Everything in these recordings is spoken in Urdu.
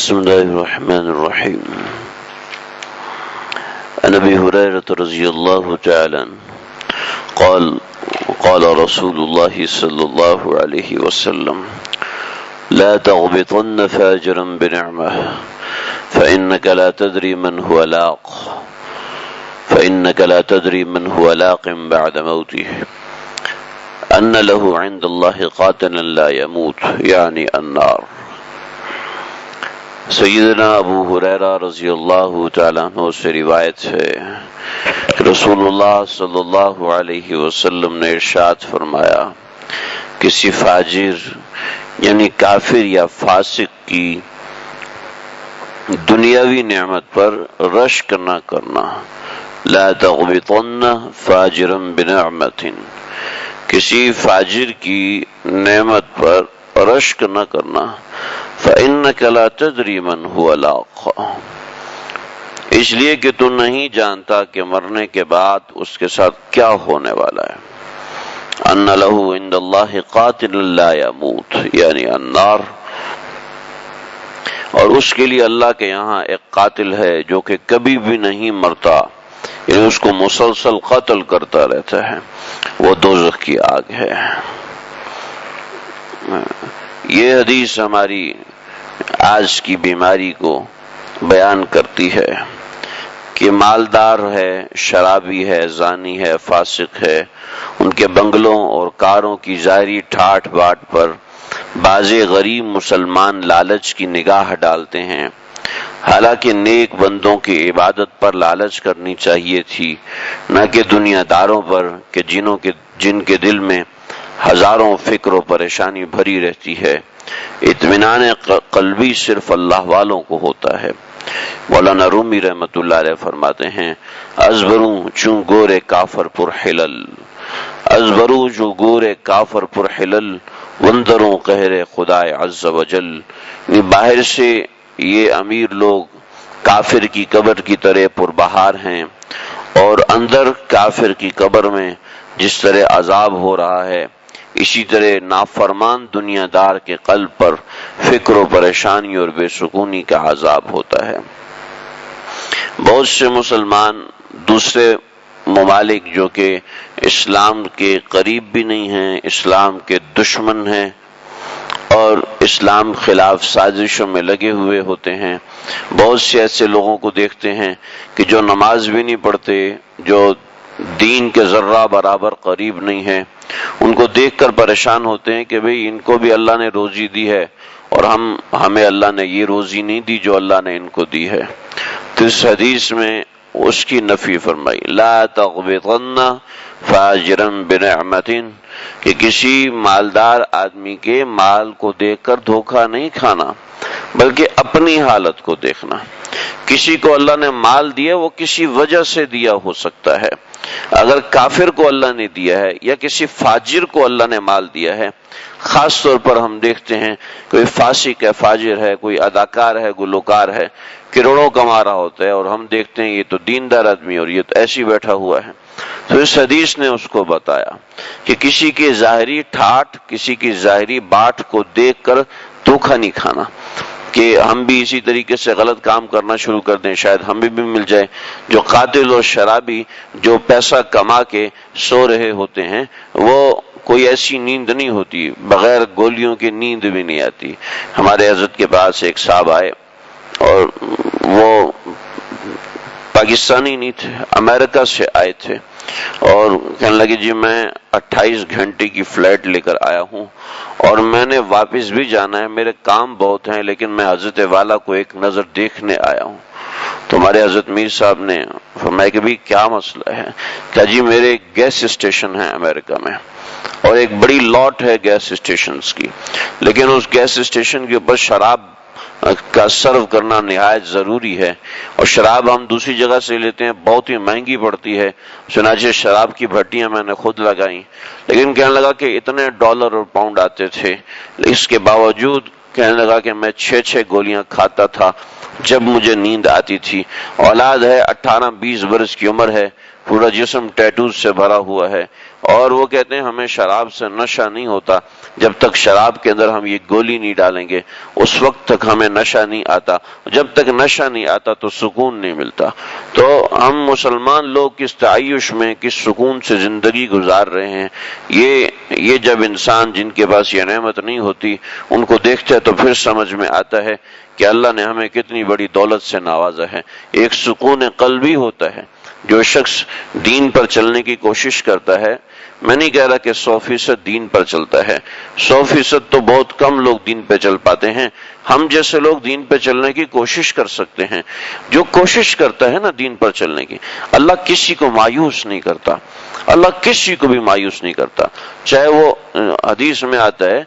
بسم الله الرحمن الرحيم. عن أبي هريرة رضي الله تعالى عنه قال رسول الله صلى الله عليه وسلم: لا تغبطن فاجرا بنعمة فإنك لا تدري من هو لاق بعد موته أن له عند الله قاتلا لا يموت يعني النار. سیدنا ابو ہریرہ رضی اللہ تعالیٰ عنہ سے روایت ہے کہ رسول اللہ صلی اللہ علیہ وسلم نے ارشاد فرمایا: کسی فاجر یعنی کافر یا فاسق کی دنیاوی نعمت پر رشک نہ کرنا. لا تغبطن فاجرا بنعمت، کسی فاجر کی نعمت پر رشک نہ کرنا. فَإِنَّكَ لَا تَدْرِي مَنْ هُوَ لَاقٍ، اس لیے کہ تو نہیں جانتا کہ مرنے کے بعد اس کے ساتھ کیا ہونے والا ہے. أَنَّ لَهُ عِنْدَ اللَّهِ قَاتِلٌ لَا يَمُوتُ یعنی النار، اور اس کے لیے اللہ کے یہاں ایک قاتل ہے جو کہ کبھی بھی نہیں مرتا، یعنی اس کو مسلسل قتل کرتا رہتا ہے، وہ دوزخ کی آگ ہے. یہ حدیث ہماری آج کی بیماری کو بیان کرتی ہے کہ مالدار ہے، شرابی ہے، زانی ہے، فاسق ہے، ان کے بنگلوں اور کاروں کی ظاہری ٹھاٹ باٹ پر بعض غریب مسلمان لالچ کی نگاہ ڈالتے ہیں، حالانکہ نیک بندوں کی عبادت پر لالچ کرنی چاہیے تھی، نہ کہ دنیا داروں پر کہ جن کے دل میں ہزاروں فکر و پریشانی بھری رہتی ہے. اطمینان قلبی صرف اللہ والوں کو ہوتا ہے. مولانا رومی رحمۃ اللہ علیہ فرماتے ہیں: ازبروں چون گورے کافر پر حلل، ازبروں جو گورے کافر پر حلل، وندروں قہر خدائے عز و جل. باہر سے یہ امیر لوگ کافر کی قبر کی طرح پربہار ہیں، اور اندر کافر کی قبر میں جس طرح عذاب ہو رہا ہے، اسی طرح نافرمان دنیا دار کے قلب پر فکر و پریشانی اور بے سکونی کا عذاب ہوتا ہے. بہت سے مسلمان دوسرے ممالک جو کہ اسلام کے قریب بھی نہیں ہیں، اسلام کے دشمن ہیں اور اسلام خلاف سازشوں میں لگے ہوئے ہوتے ہیں، بہت سے ایسے لوگوں کو دیکھتے ہیں کہ جو نماز بھی نہیں پڑھتے، جو دین کے ذرہ برابر قریب نہیں ہیں، ان کو دیکھ کر پریشان ہوتے ہیں کہ بھئی ان کو بھی اللہ نے روزی دی ہے اور ہمیں اللہ نے یہ روزی نہیں دی جو اللہ نے ان کو دی ہے. تو اس حدیث میں اس کی نفی فرمائی: لا تغبطن فاجرا بنعمت، کہ کسی مالدار آدمی کے مال کو دیکھ کر دھوکہ نہیں کھانا، بلکہ اپنی حالت کو دیکھنا. کسی کو اللہ نے مال دیا وہ کسی وجہ سے دیا ہو سکتا ہے. اگر کافر کو اللہ نے دیا ہے یا کسی فاجر کو اللہ نے مال دیا ہے، خاص طور پر ہم دیکھتے ہیں کوئی فاسق ہے، فاجر ہے، کوئی اداکار ہے، گلوکار ہے، کروڑوں کما رہا ہوتا ہے، اور ہم دیکھتے ہیں یہ تو دیندار آدمی اور یہ تو ایسی بیٹھا ہوا ہے. تو اس حدیث نے اس کو بتایا کہ کسی کی ظاہری ٹھاٹ، کسی کی ظاہری باٹ کو دیکھ کر دھوکہ نہیں کھانا کہ ہم بھی اسی طریقے سے غلط کام کرنا شروع کر دیں، شاید ہمیں بھی مل جائے. جو قاتل اور شرابی جو پیسہ کما کے سو رہے ہوتے ہیں، وہ کوئی ایسی نیند نہیں ہوتی، بغیر گولیوں کی نیند بھی نہیں آتی. ہمارے حضرت کے پاس ایک صاحب آئے اور وہ پاکستانی نہیں تھے، امریکہ سے آئے تھے، اور کہنے لگے جی میں 28 گھنٹے کی فلائٹ لے کر آیا ہوں اور میں نے واپس بھی جانا ہے، میرے کام بہت ہیں، لیکن میں حضرت والا کو ایک نظر دیکھنے آیا ہوں. تو ہمارے حضرت میر صاحب نے فرمایا کہ بھی کیا مسئلہ ہے؟ کہا جی میرے گیس اسٹیشن ہے امریکہ میں، اور ایک بڑی لاٹ ہے گیس اسٹیشنز کی، لیکن اس گیس اسٹیشن کے اوپر شراب کا سرو کرنا نہایت ضروری ہے، اور شراب ہم دوسری جگہ سے لیتے ہیں، بہت ہی مہنگی پڑتی ہے. چنانچہ شراب کی بھٹیاں میں نے خود لگائیں، لیکن کہنے لگا کہ اتنے ڈالر اور پاؤنڈ آتے تھے، اس کے باوجود کہنے لگا کہ میں 6 گولیاں کھاتا تھا جب مجھے نیند آتی تھی. اولاد ہے، 18-20 برس کی عمر ہے، پورا جسم ٹیٹوز سے بھرا ہوا ہے، اور وہ کہتے ہیں ہمیں شراب سے نشہ نہیں ہوتا جب تک شراب کے اندر ہم یہ گولی نہیں ڈالیں گے، اس وقت تک ہمیں نشہ نہیں آتا، جب تک نشہ نہیں آتا تو سکون نہیں ملتا۔ تو ہم مسلمان لوگ کس تعیش میں، کس سکون سے زندگی گزار رہے ہیں، یہ جب انسان جن کے پاس یہ نعمت نہیں ہوتی ان کو دیکھتا ہے تو پھر سمجھ میں آتا ہے کہ اللہ نے ہمیں کتنی بڑی دولت سے نوازا ہے۔ ایک سکون قلبی ہوتا ہے۔ جو شخص دین پر چلنے کی کوشش کرتا ہے، میں نہیں کہہ رہا کہ 100% دین پر چلتا ہے، 100% تو بہت کم لوگ دین پہ چل پاتے ہیں، ہم جیسے لوگ دین پہ چلنے کی کوشش کر سکتے ہیں۔ جو کوشش کرتا ہے نا دین پر چلنے کی، اللہ کسی کو مایوس نہیں کرتا، اللہ کسی کو بھی مایوس نہیں کرتا، چاہے وہ حدیث میں آتا ہے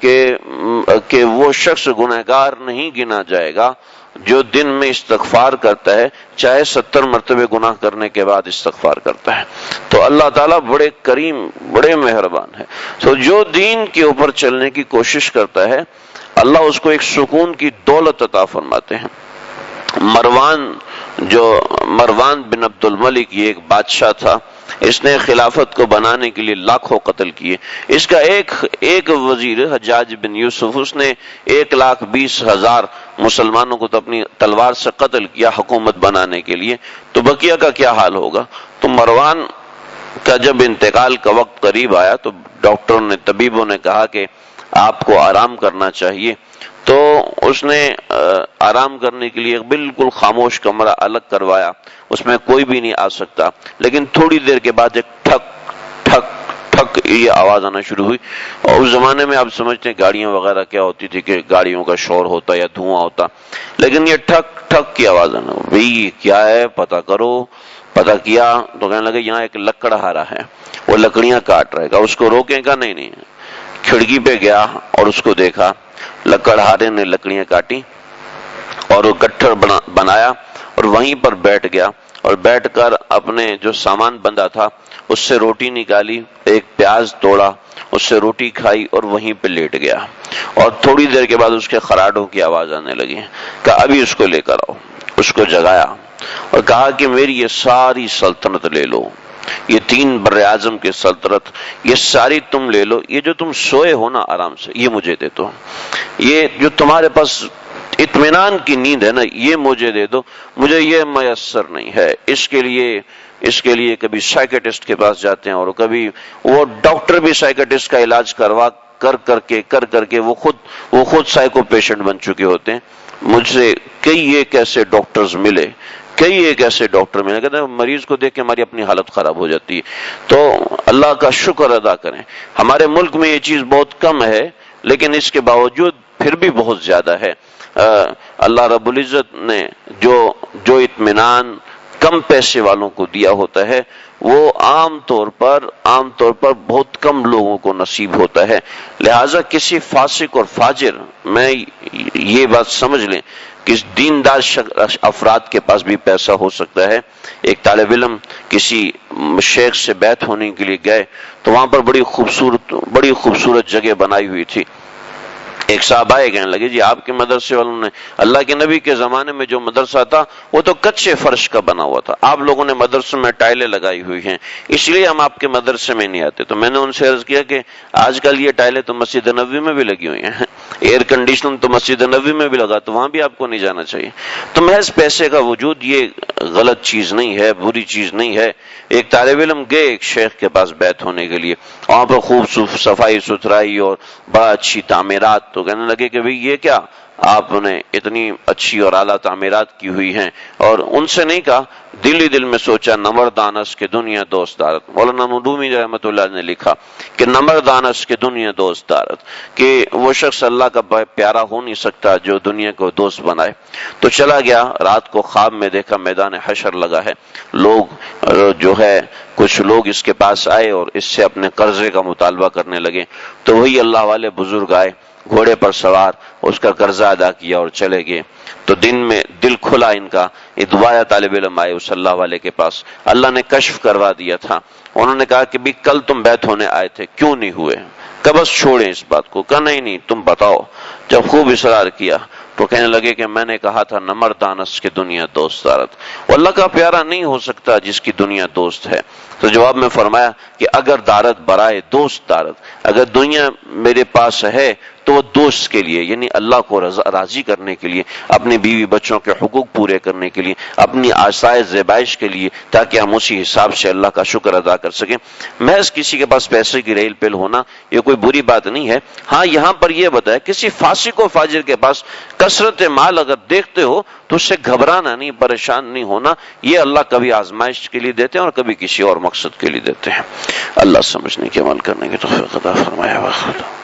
کہ وہ شخص گنہگار نہیں گنا جائے گا جو دن میں استغفار کرتا ہے، چاہے 70 مرتبہ گناہ کرنے کے بعد استغفار کرتا ہے۔ تو اللہ تعالیٰ بڑے کریم، بڑے مہربان ہے۔ تو جو دین کے اوپر چلنے کی کوشش کرتا ہے اللہ اس کو ایک سکون کی دولت عطا فرماتے ہیں۔ مروان بن عبد الملک یہ ایک بادشاہ تھا، اس نے خلافت کو بنانے کے لیے لاکھوں قتل کیے۔ اس کا ایک وزیر حجاج بن یوسف، اس نے 1,20,000 مسلمانوں کو تو اپنی تلوار سے قتل کیا حکومت بنانے کے لیے، تو بقیہ کا کیا حال ہوگا؟ تو مروان کا جب انتقال کا وقت قریب آیا تو طبیبوں نے کہا کہ آپ کو آرام کرنا چاہیے، تو اس نے آرام کرنے کے لیے بالکل خاموش کمرہ الگ کروایا، اس میں کوئی بھی نہیں آ سکتا، لیکن تھوڑی دیر کے بعد ایک ٹھک ٹھک ٹھک یہ آواز آنا شروع ہوئی۔ اور اس زمانے میں آپ سمجھتے ہیں گاڑیاں وغیرہ کیا ہوتی تھی کہ گاڑیوں کا شور ہوتا یا دھواں ہوتا، لیکن یہ ٹھک ٹھک کی آواز آنا، بھئی کیا ہے پتہ کرو۔ پتہ کیا تو کہنے لگے یہاں ایک لکڑہارا ہے، وہ لکڑیاں کاٹ رہے گا، اس کو روکیں گا؟ نہیں۔ کھڑکی پہ گیا اور اس کو دیکھا، لکڑہارے نے لکڑیاں کاٹی اور وہ گٹھڑ بنایا اور وہیں پر بیٹھ گیا، اور بیٹھ کر اپنے جو سامان بندھا تھا اس سے روٹی نکالی، ایک پیاز توڑا، اس سے روٹی کھائی اور وہیں پہ لیٹ گیا۔ اور تھوڑی دیر کے بعد اس کے خراٹوں کی آواز آنے لگی، کہا ابھی اس کو لے کر آؤ۔ اس کو جگایا اور کہا کہ میری یہ ساری سلطنت لے لو، یہ 3 بر اعظم کی سلطنت یہ ساری تم لے لو، یہ جو تم سوئے ہو نا آرام سے یہ مجھے دے دو، یہ جو تمہارے پاس اطمینان کی نیند ہے نا یہ مجھے دے دو، مجھے یہ میسر نہیں ہے۔ اس کے لیے کبھی سائیکٹسٹ کے پاس جاتے ہیں، اور کبھی وہ ڈاکٹر بھی سائیکٹسٹ کا علاج کروا کر کے وہ خود سائیکو پیشنٹ بن چکے ہوتے ہیں۔ مجھ سے کئی ایک ایسے ڈاکٹرز ملے، کہتے ہیں مریض کو دیکھ کے ہماری اپنی حالت خراب ہو جاتی ہے۔ تو اللہ کا شکر ادا کریں، ہمارے ملک میں یہ چیز بہت کم ہے، لیکن اس کے باوجود پھر بھی بہت زیادہ ہے۔ اللہ رب العزت نے جو اطمینان کم پیسے والوں کو دیا ہوتا ہے وہ عام طور پر بہت کم لوگوں کو نصیب ہوتا ہے۔ لہٰذا کسی فاسق اور فاجر، میں یہ بات سمجھ لیں کہ دیندار افراد کے پاس بھی پیسہ ہو سکتا ہے۔ ایک طالب علم کسی شیخ سے بیعت ہونے کے لیے گئے تو وہاں پر بڑی خوبصورت جگہ بنائی ہوئی تھی۔ ایک صاحب آئے، کہنے لگے جی آپ کے مدرسے والوں نے، اللہ کے نبی کے زمانے میں جو مدرسہ تھا وہ تو کچے فرش کا بنا ہوا تھا، آپ لوگوں نے مدرسے میں ٹائلیں لگائی ہوئی ہیں، اس لیے ہم آپ کے مدرسے میں نہیں آتے۔ تو میں نے ان سے عرض کیا کہ آج کل یہ ٹائلیں تو مسجد نبوی میں بھی لگی ہوئی ہیں، ایئر کنڈیشنر تو مسجد نبوی میں بھی لگا، تو وہاں بھی آپ کو نہیں جانا چاہیے۔ تو محض پیسے کا وجود یہ غلط چیز نہیں ہے، بری چیز نہیں ہے۔ ایک طالب علم گئے ایک شیخ کے پاس بیعت ہونے کے لیے، وہاں پر خوب صفائی ستھرائی اور بڑا اچھی تعمیرات، تو کہنے لگے کہ بھئی یہ کیا آپ نے اتنی اچھی اور اعلیٰ تعمیرات کی ہوئی ہیں؟ اور ان سے نہیں کہا، دل ہی دل میں سوچا نمردانس کے دنیا دوست دارت، مولانا رومی رحمۃ اللہ نے لکھا کہ نمردانس کے دنیا دوست دارت، کہ وہ شخص اللہ کا پیارا ہو نہیں سکتا جو دنیا کو دوست بنائے۔ تو چلا گیا، رات کو خواب میں دیکھا میدان حشر لگا ہے، کچھ لوگ اس کے پاس آئے اور اس سے اپنے قرضے کا مطالبہ کرنے لگے، تو وہی اللہ والے بزرگ آئے گھوڑے پر سوار، اس کا قرضہ ادا کیا اور چلے گئے۔ تو دن میں دل کھلا ان کا، دوبارہ طالب علم آئے اس اللہ والے کے پاس، اللہ نے کشف کروا دیا تھا۔ انہوں نے کہا کہ بھی کل تم بیعت ہونے آئے تھے، کیوں نہیں ہوئے؟ کہ بس چھوڑیں اس بات کو۔ کہا نہیں تم بتاؤ۔ جب خوب اصرار کیا تو کہنے لگے کہ میں نے کہا تھا نمردانس کے دنیا دوست دارت، وہ اللہ کا پیارا نہیں ہو سکتا جس کی دنیا دوست ہے۔ تو جواب میں فرمایا کہ اگر دارت برائے دوست دارت، اگر دنیا میرے پاس ہے تو وہ دوست کے لیے، یعنی اللہ کو راضی کرنے کے لیے، اپنی بیوی بچوں کے حقوق پورے کرنے کے لیے، اپنی آسائش زیبائش کے لیے، تاکہ ہم اسی حساب سے اللہ کا شکر ادا کر سکیں۔ محض کسی کے پاس پیسے کی ریل پیل ہونا یہ کوئی بری بات نہیں ہے۔ ہاں یہاں پر یہ بتایا کسی فاسق و فاجر کے پاس کثرت مال اگر دیکھتے ہو تو اس سے گھبرانا نہیں، پریشان نہیں ہونا، یہ اللہ کبھی آزمائش کے لیے دیتے ہیں اور کبھی کسی اور مقصد کے لیے دیتے ہیں۔ اللہ سمجھنے کے عمل کرنے کی توفیق عطا فرمائے۔